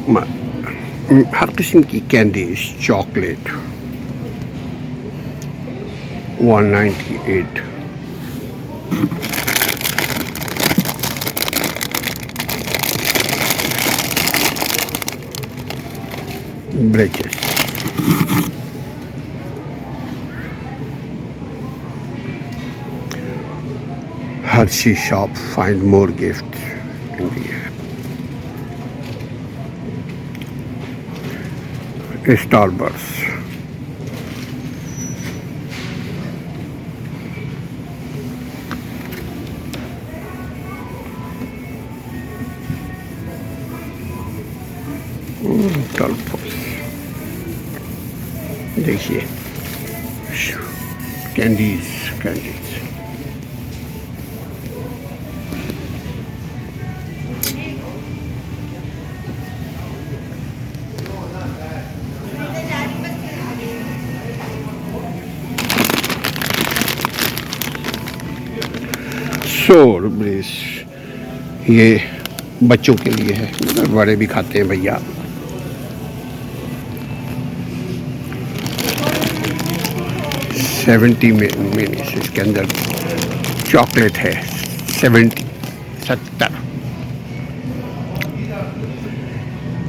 हर किस्म की candies, chocolate 198, ब्रेचेस, Hershey shop, find more gifts in the Starburst. Starburst. देखिए candies candies शोर bridge, ये बच्चों के लिए है, बड़े भी खाते हैं भैया। $70 में इसके अंदर चॉकलेट है। 70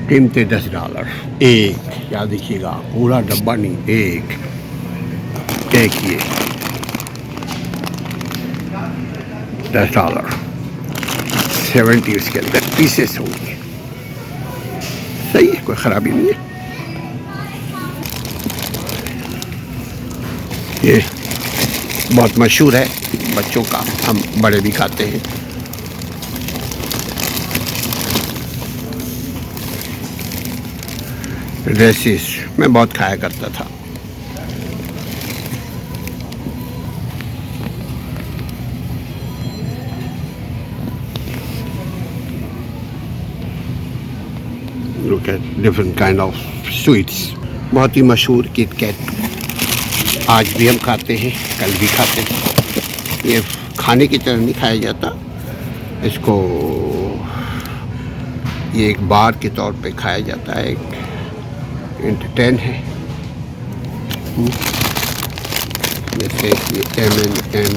कीमतें $10 एक, याद रखिएगा, पूरा डब्बा नहीं, एक ये $10, 70 इसके अंदर पीसेस होंगे। सही है, कोई ख़राबी नहीं है। ये बहुत मशहूर है बच्चों का, हम बड़े भी खाते हैं। रेसिस मैं बहुत खाया करता था। Look at different kind of sweets, बहुत ही मशहूर किट कैट, आज भी हम खाते हैं, कल भी खाते हैं। ये खाने की तरह नहीं खाया जाता, इसको ये एक बार के तौर पे खाया जाता है, एक एंटरटेन है। जैसे ये M&M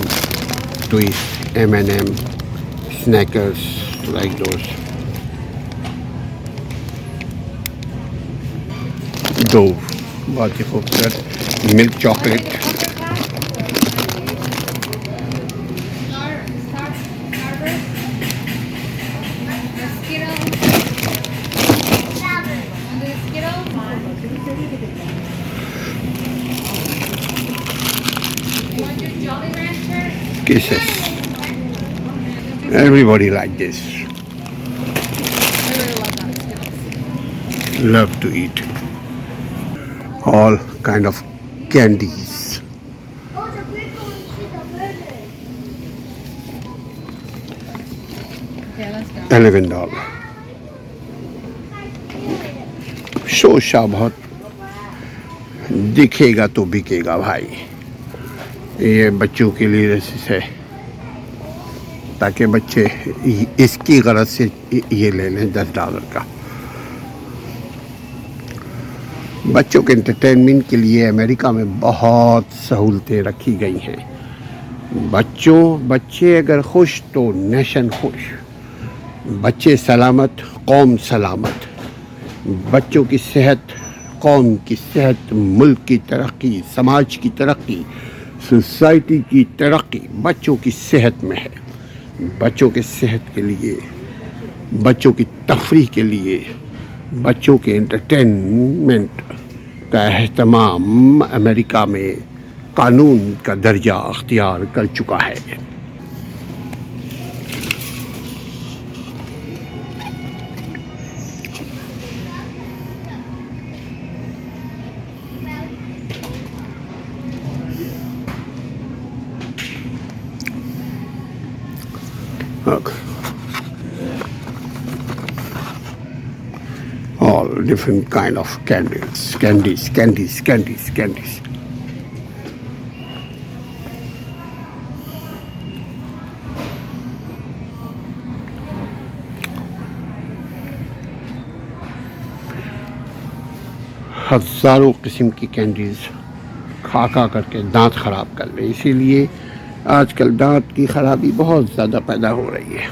twist, M&M snackers, like those. दो बहुत ही खूबसूरत milk chocolate, kisses. Everybody like this. Love to eat all kind of candies. $11. शोशा बहुत दिखेगा तो बिकेगा भाई। ये बच्चों के लिए रेसिस है, ताकि बच्चे इसकी गरज से ये ले लें $10 का। बच्चों के एंटरटेनमेंट के लिए अमेरिका में बहुत सहूलतें रखी गई हैं। बच्चे अगर खुश तो नेशन खुश, बच्चे सलामत कौम सलामत, बच्चों की सेहत कौम की सेहत, मुल्क की तरक्की, समाज की तरक्की, सोसाइटी की तरक्की बच्चों की सेहत में है। बच्चों के सेहत के लिए, बच्चों की तफरीह के लिए, बच्चों के एंटरटेनमेंट का एहतमाम अमेरिका में कानून का दर्जा अख्तियार कर चुका है। Look, all different kind of candies. हज़ारों किस्म की कैंडीज़ खा खा करके दांत ख़राब कर रहे हैं। इसीलिए आजकल दांत की ख़राबी बहुत ज़्यादा पैदा हो रही है।